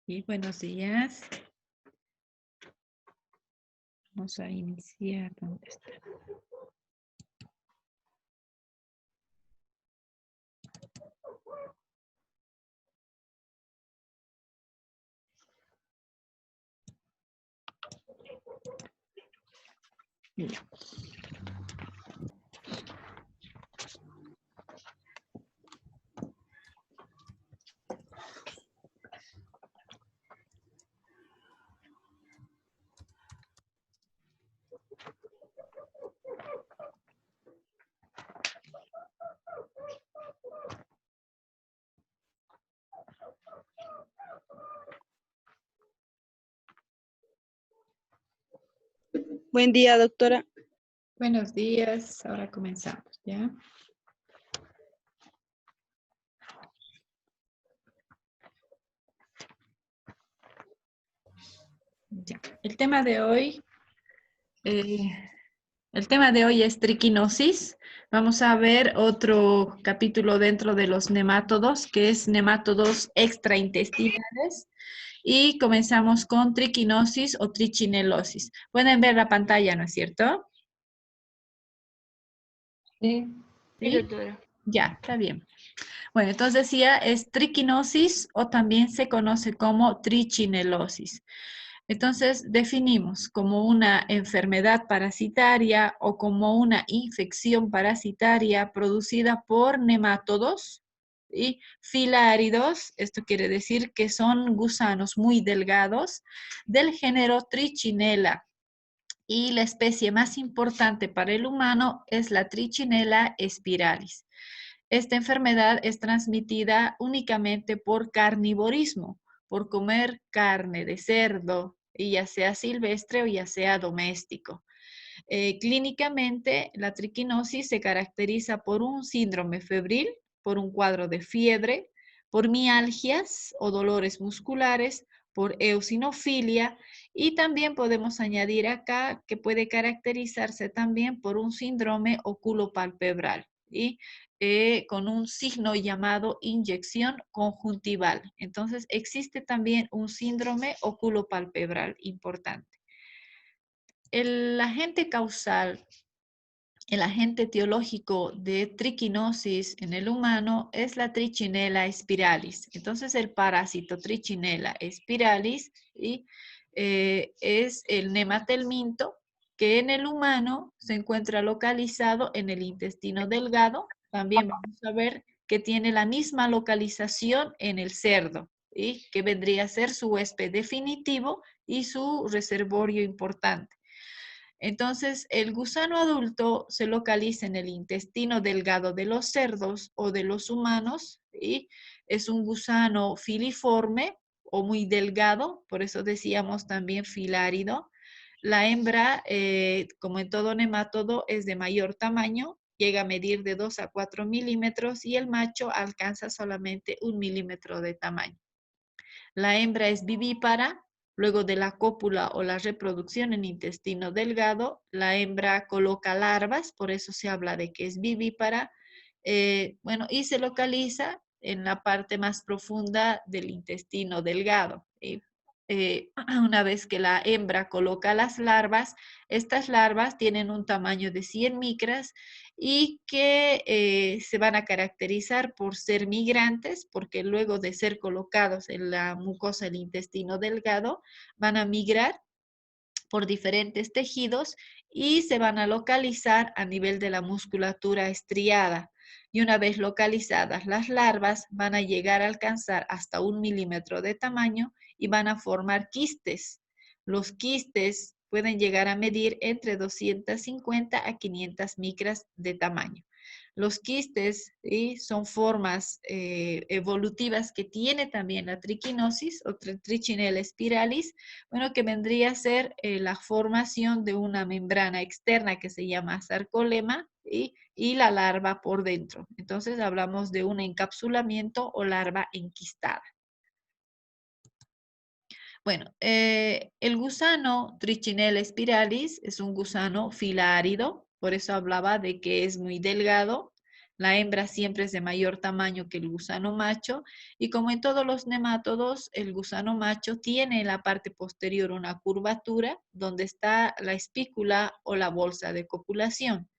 Y buenos días. Vamos a iniciar. ¿Dónde está? Ya. Buen día, doctora. Buenos días. Ahora comenzamos, ¿ya? Ya. El tema de hoy es triquinosis. Vamos a ver otro capítulo dentro de los nemátodos, que es nemátodos extraintestinales. Y comenzamos con triquinosis o trichinelosis. Pueden ver la pantalla, ¿no es cierto? Sí, ¿Sí? doctora. Ya, está bien. Bueno, entonces decía, es triquinosis o también se conoce como trichinelosis. Entonces, definimos como una enfermedad parasitaria o como una infección parasitaria producida por nemátodos y filáridos, esto quiere decir que son gusanos muy delgados del género Trichinella. Y la especie más importante para el humano es la Trichinella spiralis. Esta enfermedad es transmitida únicamente por carnivorismo, por comer carne de cerdo, y ya sea silvestre o ya sea doméstico. Clínicamente, la triquinosis se caracteriza por un síndrome febril, por un cuadro de fiebre, por mialgias o dolores musculares, por eosinofilia, y también podemos añadir acá que puede caracterizarse también por un síndrome oculopalpebral y con un signo llamado inyección conjuntival. Entonces, existe también un síndrome oculopalpebral importante. El agente causal, el agente etiológico de triquinosis en el humano es la Trichinella spiralis. Entonces, el parásito Trichinella spiralis es el nematelminto que en el humano se encuentra localizado en el intestino delgado. También vamos a ver que tiene la misma localización en el cerdo, y que vendría a ser su huésped definitivo y su reservorio importante. Entonces, el gusano adulto se localiza en el intestino delgado de los cerdos o de los humanos y es un gusano filiforme o muy delgado, por eso decíamos también filárido. La hembra, como en todo nemátodo, es de mayor tamaño, llega a medir de 2 a 4 milímetros y el macho alcanza solamente 1 milímetro de tamaño. La hembra es vivípara. Luego de la cópula o la reproducción en intestino delgado, la hembra coloca larvas, por eso se habla de que es vivípara, y se localiza en la parte más profunda del intestino delgado. Una vez que la hembra coloca las larvas, estas larvas tienen un tamaño de 100 micras y que se van a caracterizar por ser migrantes, porque luego de ser colocados en la mucosa del intestino delgado, van a migrar por diferentes tejidos y se van a localizar a nivel de la musculatura estriada. Y una vez localizadas las larvas, van a llegar a alcanzar hasta 1 milímetro de tamaño y van a formar quistes. Los quistes pueden llegar a medir entre 250 a 500 micras de tamaño. Los quistes son formas evolutivas que tiene también la triquinosis o Trichinella spiralis, bueno, que vendría a ser la formación de una membrana externa que se llama sarcolema y la larva por dentro. Entonces hablamos de un encapsulamiento o larva enquistada. Bueno, el gusano Trichinella spiralis es un gusano filárido, por eso hablaba de que es muy delgado, La hembra siempre es de mayor tamaño que el gusano macho y como en todos los nemátodos, el gusano macho tiene en la parte posterior una curvatura donde está la espícula o la bolsa de copulación.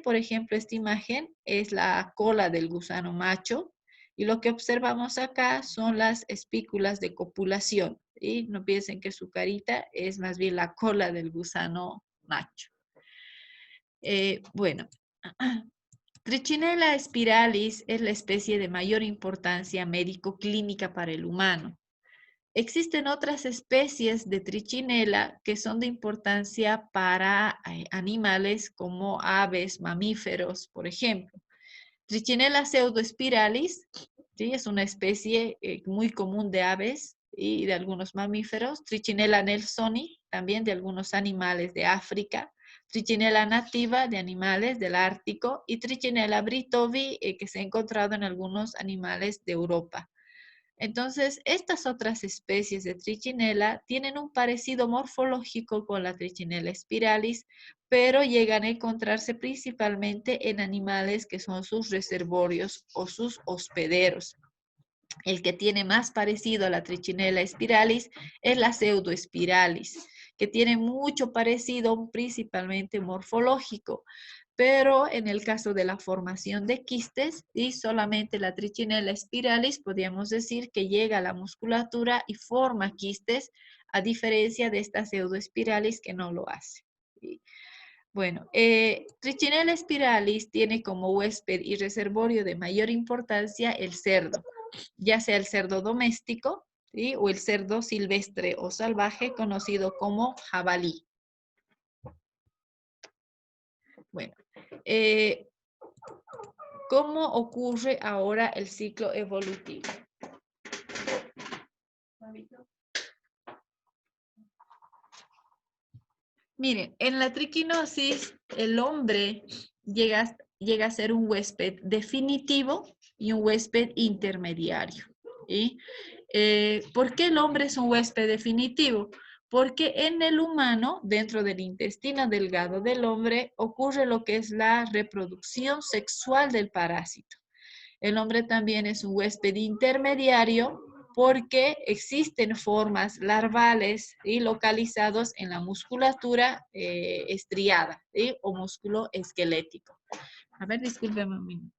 Por ejemplo, esta imagen es la cola del gusano macho y lo que observamos acá son las espículas de copulación. Y no piensen que su carita es más bien la cola del gusano macho. Bueno, Trichinella spiralis es la especie de mayor importancia médico-clínica para el humano. Existen otras especies de trichinela que son de importancia para animales como aves, mamíferos, por ejemplo. Trichinella pseudospiralis, ¿sí? Es una especie muy común de aves y de algunos mamíferos. Trichinella nelsoni, también de algunos animales de África. Trichinella nativa de animales del Ártico y Trichinella britovi que se ha encontrado en algunos animales de Europa. Entonces, estas otras especies de trichinela tienen un parecido morfológico con la trichinella spiralis, pero llegan a encontrarse principalmente en animales que son sus reservorios o sus hospederos. El que tiene más parecido a la trichinella spiralis es la pseudospiralis, que tiene mucho parecido principalmente morfológico, pero en el caso de la formación de quistes y solamente la trichinella spiralis, podríamos decir que llega a la musculatura y forma quistes, a diferencia de esta pseudospiralis que no lo hace. Bueno, Trichinella spiralis tiene como huésped y reservorio de mayor importancia el cerdo, ya sea el cerdo doméstico, ¿sí? O el cerdo silvestre o salvaje conocido como jabalí. Bueno, ¿cómo ocurre ahora el ciclo evolutivo? Miren, en la triquinosis el hombre llega a ser un huésped definitivo y un huésped intermediario. ¿Sí? ¿Por qué el hombre es un huésped definitivo? Porque en el humano, dentro del intestino delgado del hombre, ocurre lo que es la reproducción sexual del parásito. El hombre también es un huésped intermediario porque existen formas larvales y localizados en la musculatura estriada, ¿sí? O músculo esquelético. A ver, discúlpeme un minuto.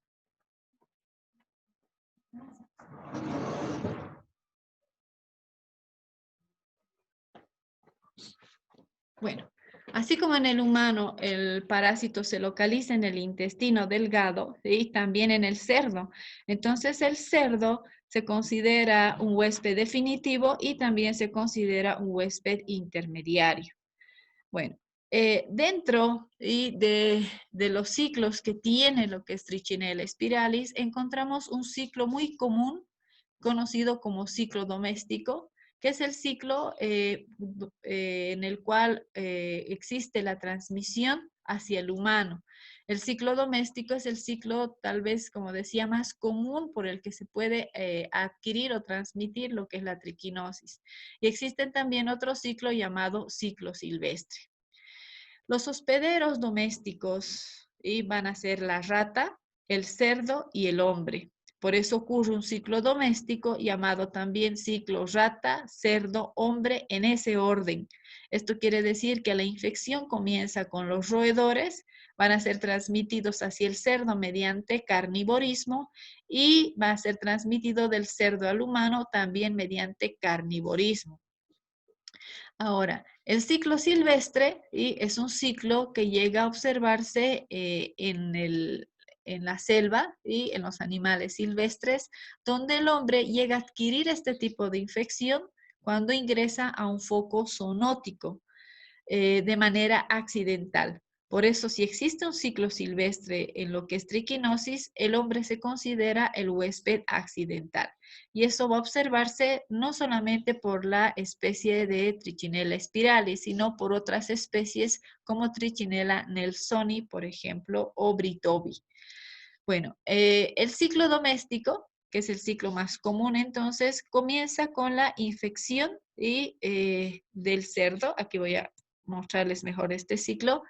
Bueno, así como en el humano el parásito se localiza en el intestino delgado, ¿sí? También en el cerdo. Entonces el cerdo se considera un huésped definitivo y también se considera un huésped intermediario. Bueno, dentro de los ciclos que tiene lo que es Trichinella spiralis, encontramos un ciclo muy común conocido como ciclo doméstico, que es el ciclo en el cual existe la transmisión hacia el humano. El ciclo doméstico es el ciclo, tal vez, como decía, más común por el que se puede adquirir o transmitir lo que es la triquinosis. Y existen también otro ciclo llamado ciclo silvestre. Los hospederos domésticos van a ser la rata, el cerdo y el hombre. Por eso ocurre un ciclo doméstico llamado también ciclo rata, cerdo, hombre, en ese orden. Esto quiere decir que la infección comienza con los roedores, van a ser transmitidos hacia el cerdo mediante carnivorismo y va a ser transmitido del cerdo al humano también mediante carnivorismo. Ahora, el ciclo silvestre es un ciclo que llega a observarse en la selva y en los animales silvestres, donde el hombre llega a adquirir este tipo de infección cuando ingresa a un foco zoonótico de manera accidental. Por eso, si existe un ciclo silvestre en lo que es triquinosis, el hombre se considera el huésped accidental. Y eso va a observarse no solamente por la especie de Trichinella spiralis, sino por otras especies como Trichinella nelsoni, por ejemplo, o britovi. Bueno, el ciclo doméstico, que es el ciclo más común, entonces, comienza con la infección del cerdo. Aquí voy a mostrarles mejor este ciclo,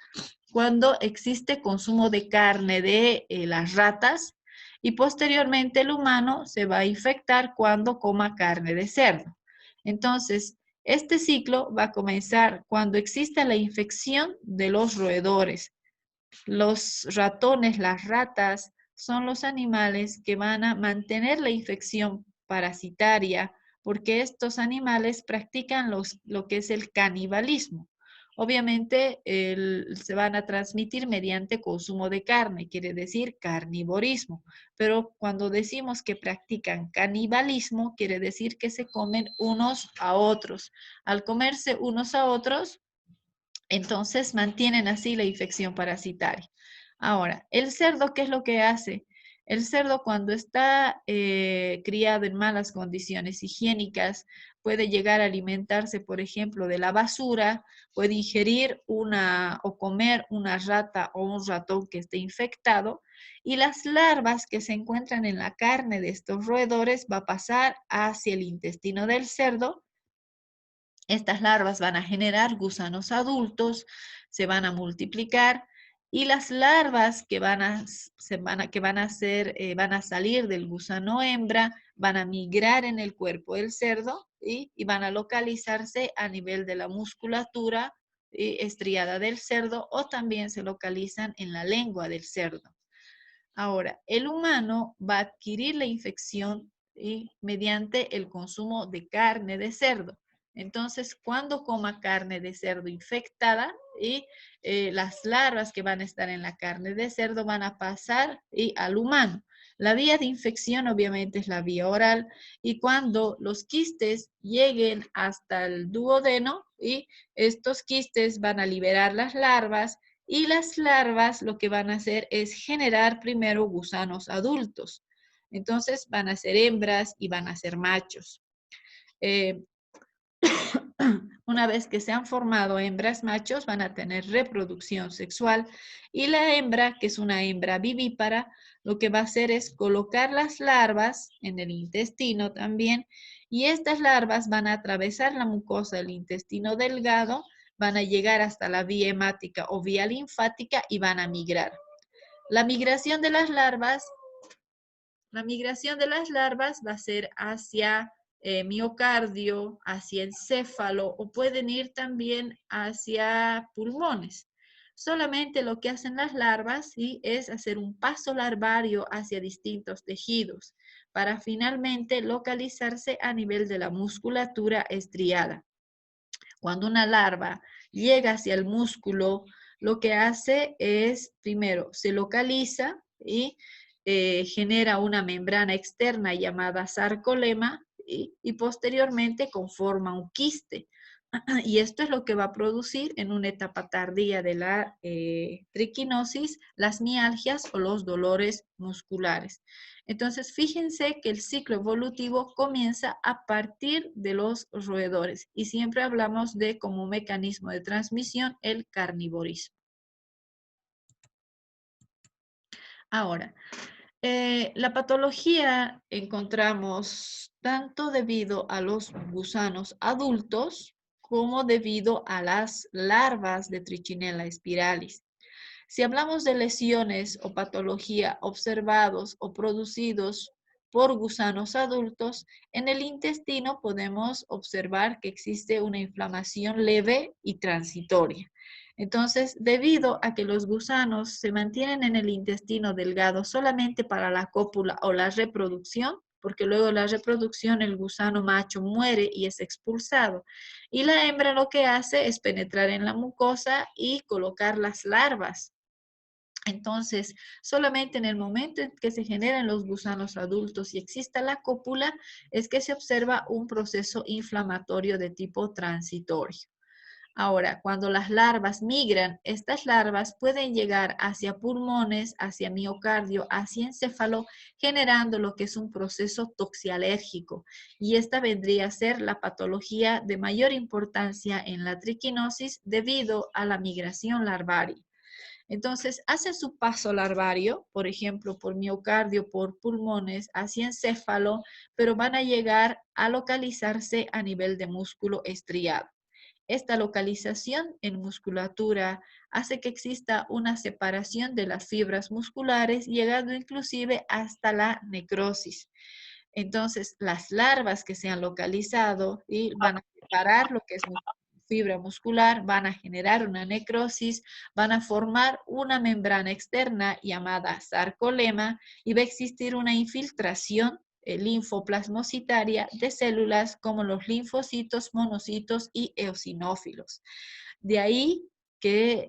cuando existe consumo de carne de las ratas y posteriormente el humano se va a infectar cuando coma carne de cerdo. Entonces, este ciclo va a comenzar cuando exista la infección de los roedores. Los ratones, las ratas, son los animales que van a mantener la infección parasitaria porque estos animales practican lo que es el canibalismo. Obviamente se van a transmitir mediante consumo de carne, quiere decir carnivorismo, pero cuando decimos que practican canibalismo, quiere decir que se comen unos a otros. Al comerse unos a otros, entonces mantienen así la infección parasitaria. Ahora, el cerdo, ¿qué es lo que hace? El cerdo cuando está criado en malas condiciones higiénicas, puede llegar a alimentarse, por ejemplo, de la basura, puede ingerir o comer una rata o un ratón que esté infectado, y las larvas que se encuentran en la carne de estos roedores va a pasar hacia el intestino del cerdo. Estas larvas van a generar gusanos adultos, se van a multiplicar y las larvas que van a salir del gusano hembra van a migrar en el cuerpo del cerdo y van a localizarse a nivel de la musculatura estriada del cerdo o también se localizan en la lengua del cerdo. Ahora, el humano va a adquirir la infección mediante el consumo de carne de cerdo. Entonces, cuando coma carne de cerdo infectada las larvas que van a estar en la carne de cerdo van a pasar al humano. La vía de infección obviamente es la vía oral y cuando los quistes lleguen hasta el duodeno estos quistes van a liberar las larvas y las larvas lo que van a hacer es generar primero gusanos adultos. Entonces van a ser hembras y van a ser machos. Una vez que se han formado hembras machos, van a tener reproducción sexual y la hembra, que es una hembra vivípara, lo que va a hacer es colocar las larvas en el intestino también y estas larvas van a atravesar la mucosa del intestino delgado, van a llegar hasta la vía hemática o vía linfática y van a migrar. La migración de las larvas va a ser hacia miocardio, hacia encéfalo o pueden ir también hacia pulmones. Solamente lo que hacen las larvas es hacer un paso larvario hacia distintos tejidos para finalmente localizarse a nivel de la musculatura estriada. Cuando una larva llega hacia el músculo, lo que hace es, primero, se localiza y genera una membrana externa llamada sarcolema y posteriormente conforma un quiste. Y esto es lo que va a producir en una etapa tardía de la triquinosis las mialgias o los dolores musculares. Entonces, fíjense que el ciclo evolutivo comienza a partir de los roedores y siempre hablamos de como mecanismo de transmisión el carnivorismo. Ahora, la patología encontramos tanto debido a los gusanos adultos como debido a las larvas de Trichinella spiralis. Si hablamos de lesiones o patología observados o producidos por gusanos adultos, en el intestino podemos observar que existe una inflamación leve y transitoria. Entonces, debido a que los gusanos se mantienen en el intestino delgado solamente para la cópula o la reproducción, porque luego de la reproducción el gusano macho muere y es expulsado. Y la hembra lo que hace es penetrar en la mucosa y colocar las larvas. Entonces, solamente en el momento en que se generan los gusanos adultos y exista la cópula, es que se observa un proceso inflamatorio de tipo transitorio. Ahora, cuando las larvas migran, estas larvas pueden llegar hacia pulmones, hacia miocardio, hacia encéfalo, generando lo que es un proceso toxialérgico. Y esta vendría a ser la patología de mayor importancia en la triquinosis debido a la migración larvaria. Entonces, hace su paso larvario, por ejemplo, por miocardio, por pulmones, hacia encéfalo, pero van a llegar a localizarse a nivel de músculo estriado. Esta localización en musculatura hace que exista una separación de las fibras musculares, llegando inclusive hasta la necrosis. Entonces, las larvas que se han localizado y van a separar lo que es fibra muscular, van a generar una necrosis, van a formar una membrana externa llamada sarcolema y va a existir una infiltración linfoplasmocitaria de células como los linfocitos, monocitos y eosinófilos. De ahí que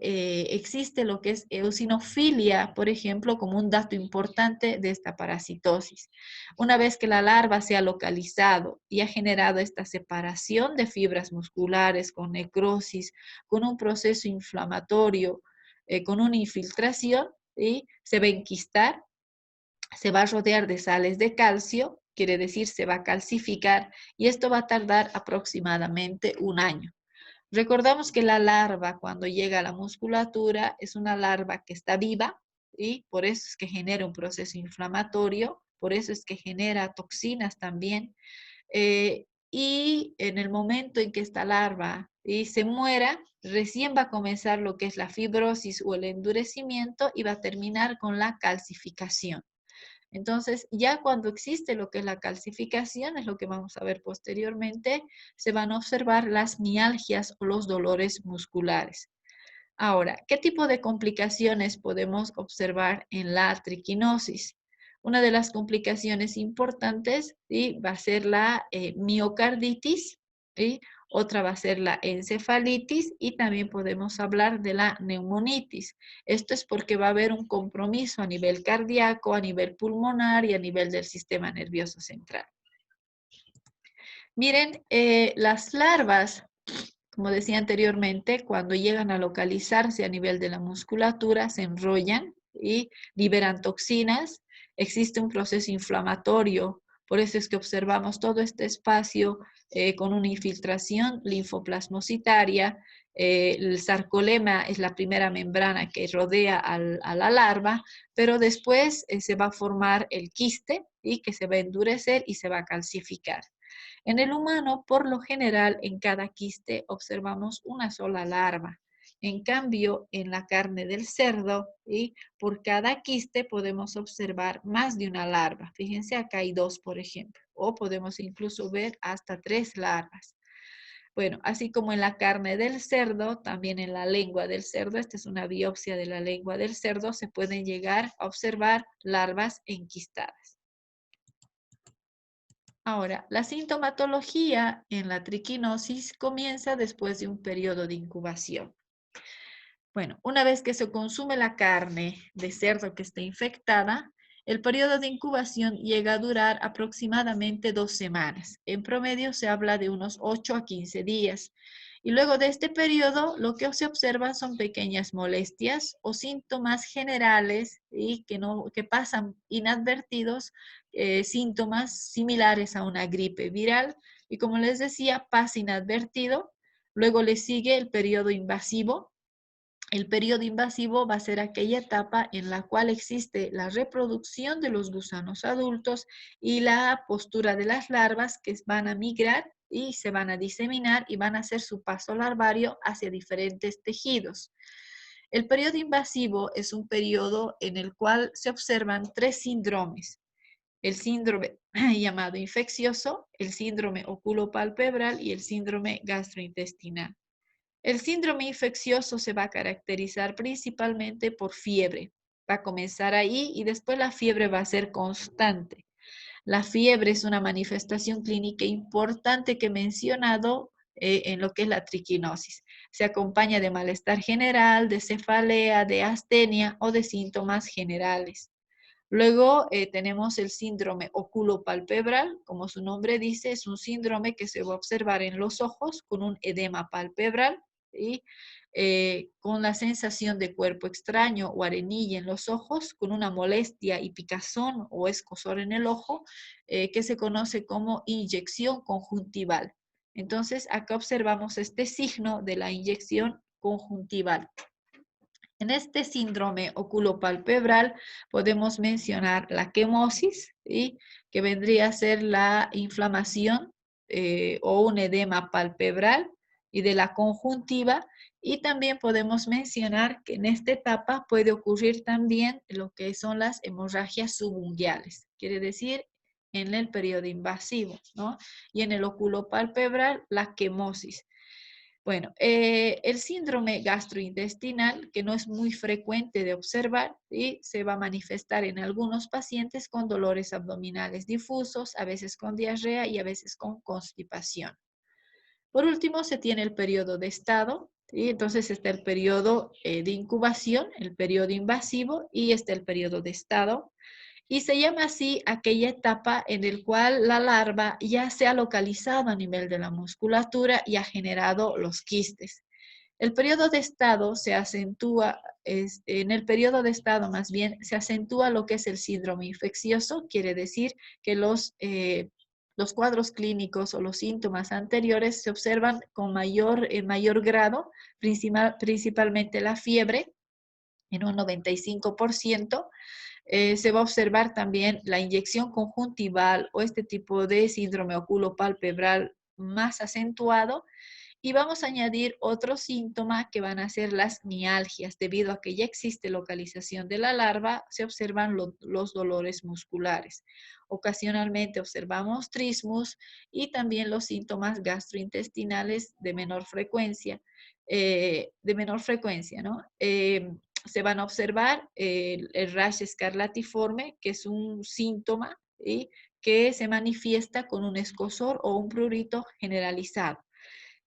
existe lo que es eosinofilia, por ejemplo, como un dato importante de esta parasitosis. Una vez que la larva se ha localizado y ha generado esta separación de fibras musculares con necrosis, con un proceso inflamatorio, con una infiltración, y se va a enquistar, se va a rodear de sales de calcio, quiere decir se va a calcificar, y esto va a tardar aproximadamente un año. Recordamos que la larva cuando llega a la musculatura es una larva que está viva y por eso es que genera un proceso inflamatorio, por eso es que genera toxinas también. Y en el momento en que esta larva se muera, recién va a comenzar lo que es la fibrosis o el endurecimiento y va a terminar con la calcificación. Entonces, ya cuando existe lo que es la calcificación, es lo que vamos a ver posteriormente, se van a observar las mialgias o los dolores musculares. Ahora, ¿qué tipo de complicaciones podemos observar en la triquinosis? Una de las complicaciones importantes va a ser la miocarditis, ¿sí? Otra va a ser la encefalitis y también podemos hablar de la neumonitis. Esto es porque va a haber un compromiso a nivel cardíaco, a nivel pulmonar y a nivel del sistema nervioso central. Miren, las larvas, como decía anteriormente, cuando llegan a localizarse a nivel de la musculatura, se enrollan y liberan toxinas. Existe un proceso inflamatorio, por eso es que observamos todo este espacio con una infiltración linfoplasmocitaria. El sarcolema es la primera membrana que rodea a la larva, pero después se va a formar el quiste y que se va a endurecer y se va a calcificar. En el humano, por lo general, en cada quiste observamos una sola larva. En cambio, en la carne del cerdo, por cada quiste podemos observar más de una larva. Fíjense, acá hay dos, por ejemplo, o podemos incluso ver hasta 3 larvas. Bueno, así como en la carne del cerdo, también en la lengua del cerdo, esta es una biopsia de la lengua del cerdo, se pueden llegar a observar larvas enquistadas. Ahora, la sintomatología en la triquinosis comienza después de un periodo de incubación. Bueno, una vez que se consume la carne de cerdo que esté infectada, el periodo de incubación llega a durar aproximadamente 2 semanas. En promedio se habla de unos 8 a 15 días. Y luego de este periodo, lo que se observa son pequeñas molestias o síntomas generales y que pasan inadvertidos, síntomas similares a una gripe viral. Y como les decía, pasa inadvertido. Luego le sigue el periodo invasivo. El periodo invasivo va a ser aquella etapa en la cual existe la reproducción de los gusanos adultos y la postura de las larvas que van a migrar y se van a diseminar y van a hacer su paso larvario hacia diferentes tejidos. El periodo invasivo es un periodo en el cual se observan 3 síndromes. El síndrome llamado infeccioso, el síndrome oculopalpebral y el síndrome gastrointestinal. El síndrome infeccioso se va a caracterizar principalmente por fiebre. Va a comenzar ahí y después la fiebre va a ser constante. La fiebre es una manifestación clínica importante que he mencionado en lo que es la triquinosis. Se acompaña de malestar general, de cefalea, de astenia o de síntomas generales. Luego tenemos el síndrome oculopalpebral, como su nombre dice, es un síndrome que se va a observar en los ojos con un edema palpebral y con la sensación de cuerpo extraño o arenilla en los ojos, con una molestia y picazón o escozor en el ojo, que se conoce como inyección conjuntival. Entonces, acá observamos este signo de la inyección conjuntival. En este síndrome oculopalpebral podemos mencionar la quemosis, ¿sí? Que vendría a ser la inflamación o un edema palpebral, y de la conjuntiva. Y también podemos mencionar que en esta etapa puede ocurrir también lo que son las hemorragias subunguiales, quiere decir en el periodo invasivo, ¿no? Y en el oculopalpebral, la quemosis. Bueno, el síndrome gastrointestinal, que no es muy frecuente de observar, y se va a manifestar en algunos pacientes con dolores abdominales difusos, a veces con diarrea y a veces con constipación. Por último, se tiene el periodo de estado, ¿sí? Entonces está el periodo de incubación, el periodo invasivo y está el periodo de estado. Y se llama así aquella etapa en la cual la larva ya se ha localizado a nivel de la musculatura y ha generado los quistes. El periodo de estado se acentúa, en el periodo de estado más bien, se acentúa lo que es el síndrome infeccioso, quiere decir que los cuadros clínicos o los síntomas anteriores se observan con mayor grado, principalmente la fiebre, en un 95%. Se va a observar también la inyección conjuntival o este tipo de síndrome oculopalpebral más acentuado. Y vamos a añadir otro síntoma que van a ser las mialgias. Debido a que ya existe localización de la larva, se observan los dolores musculares. Ocasionalmente observamos trismus y también los síntomas gastrointestinales de menor frecuencia, ¿no? Se van a observar el rash escarlatiforme, que es un síntoma, ¿sí?, que se manifiesta con un escozor o un prurito generalizado.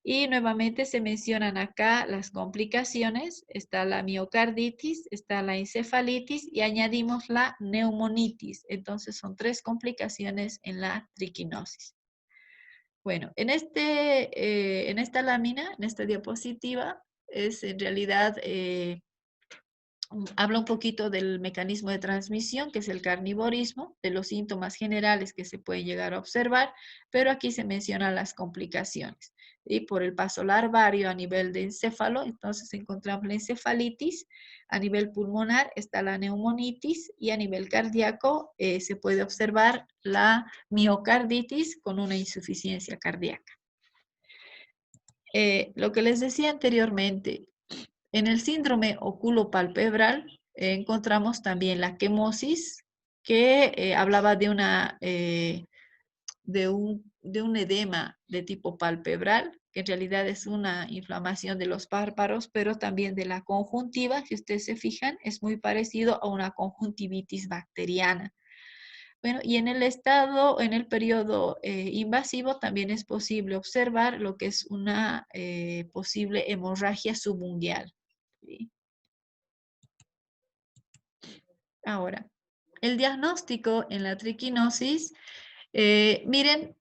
Y nuevamente se mencionan acá las complicaciones, está la miocarditis, está la encefalitis y añadimos la neumonitis. Entonces son 3 complicaciones en la triquinosis. Bueno, en esta lámina, en esta diapositiva, es en realidad habla un poquito del mecanismo de transmisión, que es el carnivorismo, de los síntomas generales que se pueden llegar a observar, pero aquí se mencionan las complicaciones. Y por el paso larvario a nivel de encéfalo, entonces encontramos la encefalitis, a nivel pulmonar está la neumonitis y a nivel cardíaco se puede observar la miocarditis con una insuficiencia cardíaca. Lo que les decía anteriormente, en el síndrome oculopalpebral encontramos también la quemosis, que hablaba de un edema de tipo palpebral, que en realidad es una inflamación de los párpados, pero también de la conjuntiva. Si ustedes se fijan, es muy parecido a una conjuntivitis bacteriana. Bueno, y en el periodo invasivo también es posible observar lo que es una posible hemorragia subunguial. ¿Sí? Ahora, el diagnóstico en la triquinosis, miren,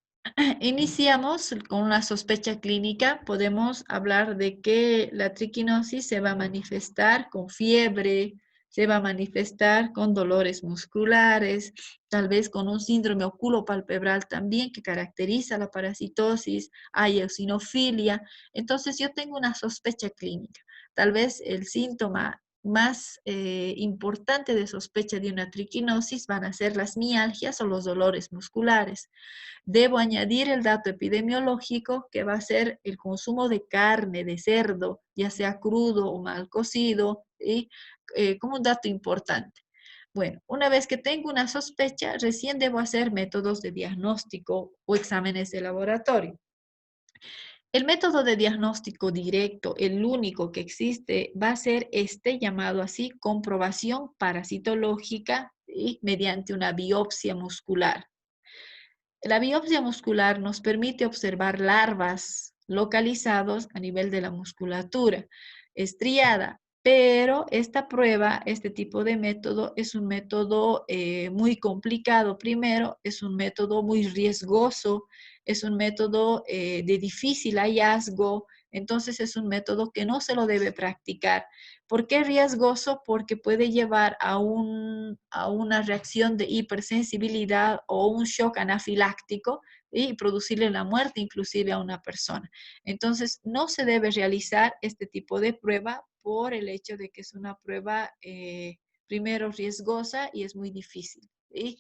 iniciamos con una sospecha clínica. Podemos hablar de que la triquinosis se va a manifestar con fiebre, se va a manifestar con dolores musculares, tal vez con un síndrome oculopalpebral también que caracteriza la parasitosis, hay eosinofilia. Entonces yo tengo una sospecha clínica. Tal vez el síntoma más importante de sospecha de una triquinosis van a ser las mialgias o los dolores musculares. Debo añadir el dato epidemiológico, que va a ser el consumo de carne de cerdo, ya sea crudo o mal cocido, ¿sí?, como un dato importante. Bueno, una vez que tengo una sospecha, recién debo hacer métodos de diagnóstico o exámenes de laboratorio. El método de diagnóstico directo, el único que existe, va a ser este llamado así, comprobación parasitológica, ¿sí?, mediante una biopsia muscular. La biopsia muscular nos permite observar larvas localizados a nivel de la musculatura estriada, pero esta prueba, este tipo de método, es un método muy complicado. Primero, es un método muy riesgoso, es un método de difícil hallazgo, entonces es un método que no se lo debe practicar. ¿Por qué riesgoso? Porque puede llevar a una reacción de hipersensibilidad o un shock anafiláctico y producirle la muerte inclusive a una persona. Entonces, no se debe realizar este tipo de prueba por el hecho de que es una prueba, primero, riesgosa y es muy difícil, ¿sí?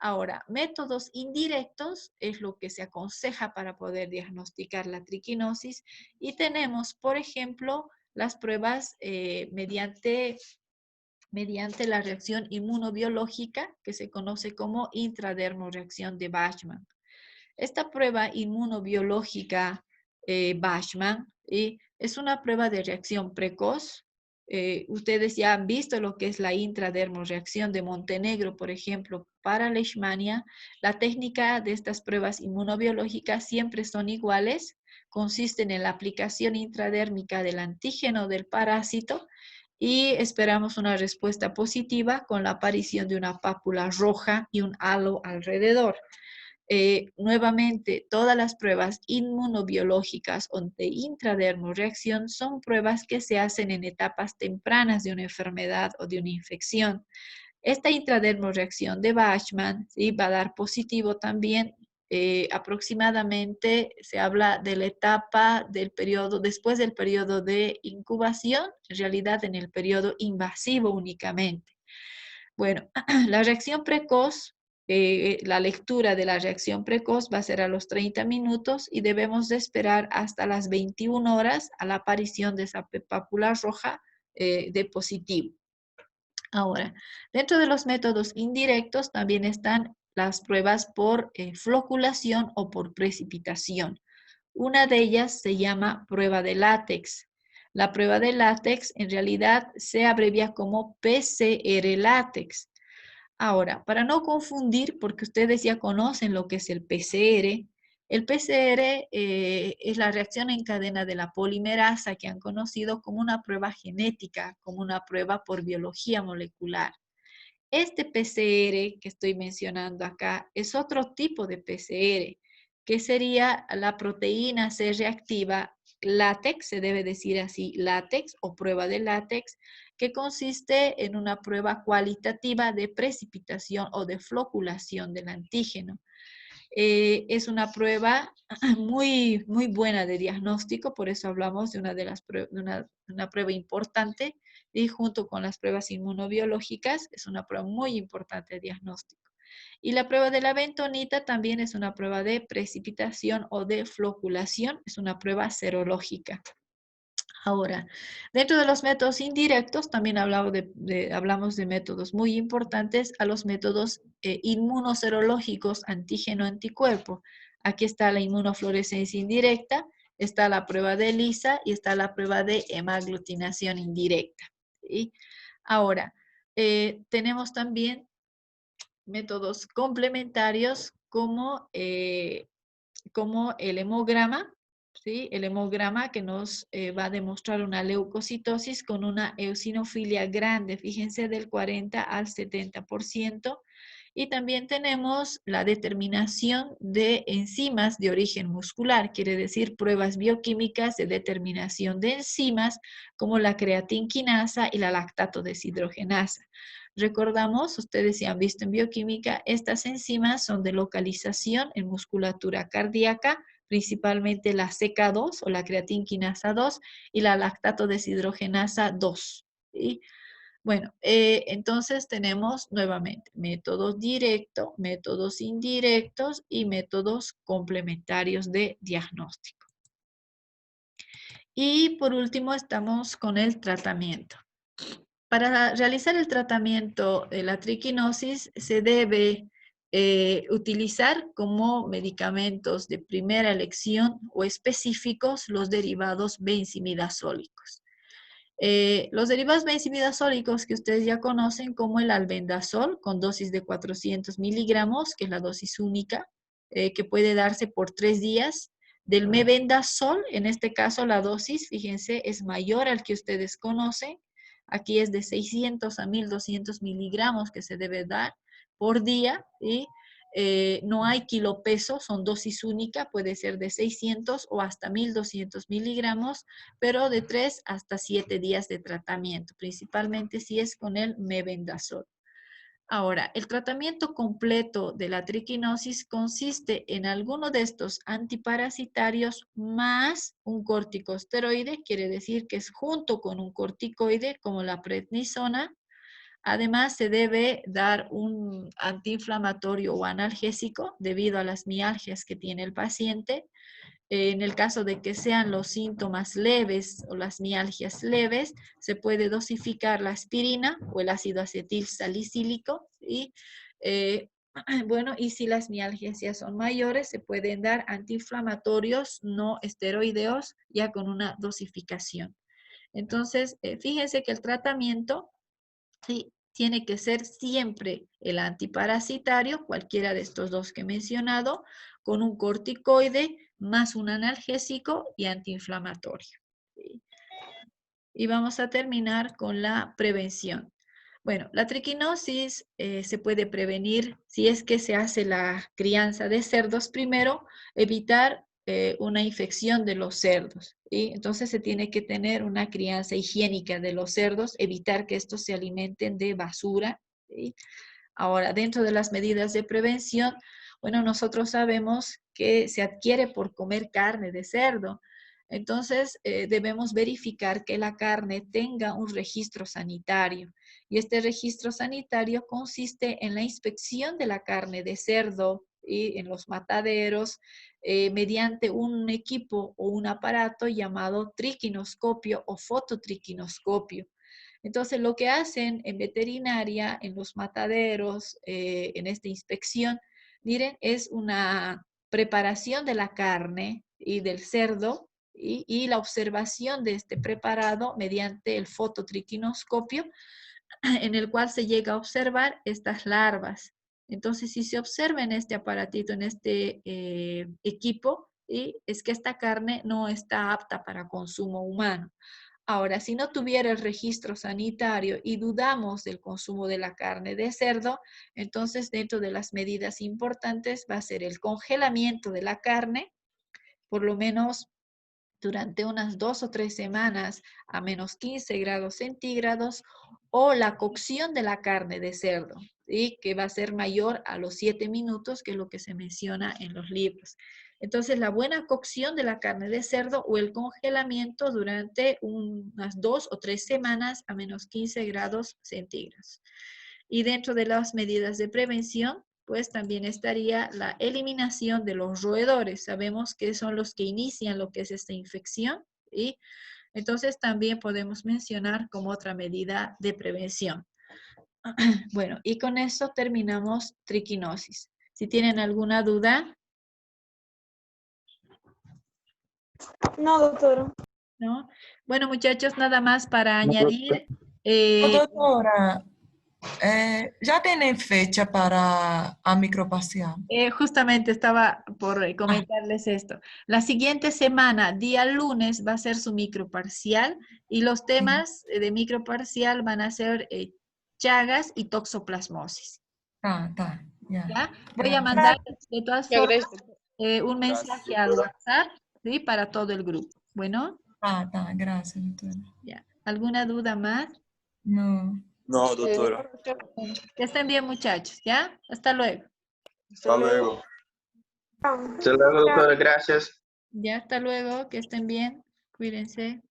Ahora, métodos indirectos es lo que se aconseja para poder diagnosticar la triquinosis y tenemos, por ejemplo, las pruebas mediante la reacción inmunobiológica que se conoce como intradermoreacción de Bachmann. Esta prueba inmunobiológica Bachmann es una prueba de reacción precoz. Ustedes ya han visto lo que es la intradermoreacción de Montenegro, por ejemplo, para Leishmania. La técnica de estas pruebas inmunobiológicas siempre son iguales. Consisten en la aplicación intradérmica del antígeno del parásito y esperamos una respuesta positiva con la aparición de una pápula roja y un halo alrededor. Nuevamente, todas las pruebas inmunobiológicas o de intradermoreacción son pruebas que se hacen en etapas tempranas de una enfermedad o de una infección. Esta intradermoreacción de Bachmann, ¿sí?, va a dar positivo también. Aproximadamente se habla de la etapa del periodo, después del periodo de incubación, en realidad en el periodo invasivo únicamente. Bueno, la reacción precoz, la lectura de la reacción precoz va a ser a los 30 minutos y debemos de esperar hasta las 21 horas a la aparición de esa pápula roja de positivo. Ahora, dentro de los métodos indirectos también están las pruebas por floculación o por precipitación. Una de ellas se llama prueba de látex. La prueba de látex en realidad se abrevia como PCR látex. Ahora, para no confundir, porque ustedes ya conocen lo que es el PCR es la reacción en cadena de la polimerasa que han conocido como una prueba genética, como una prueba por biología molecular. Este PCR que estoy mencionando acá es otro tipo de PCR, que sería la proteína C reactiva látex, se debe decir así, látex o prueba de látex, que consiste en una prueba cualitativa de precipitación o de floculación del antígeno. Es una prueba muy, muy buena de diagnóstico, por eso hablamos de una prueba importante y junto con las pruebas inmunobiológicas es una prueba muy importante de diagnóstico. Y la prueba de la bentonita también es una prueba de precipitación o de floculación, es una prueba serológica. Ahora, dentro de los métodos indirectos, también hablamos de métodos muy importantes a los métodos inmunoserológicos antígeno-anticuerpo. Aquí está la inmunofluorescencia indirecta, está la prueba de ELISA y está la prueba de hemaglutinación indirecta. ¿Sí? Ahora, tenemos también métodos complementarios como el hemograma, ¿sí? El hemograma que nos va a demostrar una leucocitosis con una eosinofilia grande, fíjense, del 40 al 70%. Y también tenemos la determinación de enzimas de origen muscular, quiere decir pruebas bioquímicas de determinación de enzimas como la creatinquinasa y la lactato deshidrogenasa. Recordamos, ustedes si han visto en bioquímica, estas enzimas son de localización en musculatura cardíaca, principalmente la CK2 o la creatinquinasa 2 y la lactato deshidrogenasa 2. ¿Sí? Bueno, entonces tenemos nuevamente métodos directos, métodos indirectos y métodos complementarios de diagnóstico. Y por último estamos con el tratamiento. Para realizar el tratamiento de la triquinosis se debe utilizar como medicamentos de primera elección o específicos los derivados benzimidazólicos. Los derivados benzimidazólicos que ustedes ya conocen como el albendazol con dosis de 400 miligramos, que es la dosis única, que puede darse por 3 días. Del mebendazol, en este caso la dosis, fíjense, es mayor al que ustedes conocen. Aquí es de 600 a 1200 miligramos que se debe dar por día, ¿sí? No hay kilopeso, son dosis única, puede ser de 600 o hasta 1200 miligramos, pero de 3 hasta 7 días de tratamiento, principalmente si es con el mebendazol. Ahora, el tratamiento completo de la triquinosis consiste en alguno de estos antiparasitarios más un corticosteroide, quiere decir que es junto con un corticoide como la prednisona. Además, se debe dar un antiinflamatorio o analgésico debido a las mialgias que tiene el paciente. En el caso de que sean los síntomas leves o las mialgias leves, se puede dosificar la aspirina o el ácido acetil salicílico. Y, bueno, y si las mialgias ya son mayores, se pueden dar antiinflamatorios no esteroideos ya con una dosificación. Entonces, fíjense que el tratamiento, sí, tiene que ser siempre el antiparasitario, cualquiera de estos dos que he mencionado, con un corticoide más un analgésico y antiinflamatorio. ¿Sí? Y vamos a terminar con la prevención. Bueno, la triquinosis se puede prevenir si es que se hace la crianza de cerdos primero, evitar una infección de los cerdos. ¿Sí? Entonces se tiene que tener una crianza higiénica de los cerdos, evitar que estos se alimenten de basura. ¿Sí? Ahora, dentro de las medidas de prevención, bueno, nosotros sabemos que se adquiere por comer carne de cerdo. Entonces, debemos verificar que la carne tenga un registro sanitario. Y este registro sanitario consiste en la inspección de la carne de cerdo y en los mataderos mediante un equipo o un aparato llamado triquinoscopio o fototriquinoscopio. Entonces, lo que hacen en veterinaria, en los mataderos, en esta inspección, miren, es una preparación de la carne y del cerdo y la observación de este preparado mediante el fototriquinoscopio, en el cual se llega a observar estas larvas. Entonces, si se observa en este aparatito, en este equipo, y es que esta carne no está apta para consumo humano. Ahora, si no tuviera el registro sanitario y dudamos del consumo de la carne de cerdo, entonces dentro de las medidas importantes va a ser el congelamiento de la carne, por lo menos durante unas 2 o 3 semanas a menos 15 grados centígrados, o la cocción de la carne de cerdo, ¿sí? Que va a ser mayor a los 7 minutos, que es lo que se menciona en los libros. Entonces, la buena cocción de la carne de cerdo o el congelamiento durante unas 2 o 3 semanas a menos 15 grados centígrados. Y dentro de las medidas de prevención, pues también estaría la eliminación de los roedores. Sabemos que son los que inician lo que es esta infección y entonces también podemos mencionar como otra medida de prevención. Bueno, y con esto terminamos triquinosis. Si tienen alguna duda, No, doctora. ¿no? Bueno, muchachos, nada más para añadir. Doctora, ¿ya tienen fecha para a microparcial? Justamente estaba por comentarles esto. La siguiente semana, día lunes, va a ser su microparcial y los temas de microparcial van a ser chagas y toxoplasmosis. Tá, ya. ¿Ya? Voy a mandar de todas Ya, formas gracias. un mensaje al WhatsApp, ¿sí? Para todo el grupo. Bueno, Tá, gracias, doctora. ya. ¿Alguna duda más? No. No, doctora. Bueno, que estén bien, muchachos, ¿ya? Hasta luego. Hasta luego. Hasta luego, doctora. Gracias. Ya, hasta luego, que estén bien. Cuídense.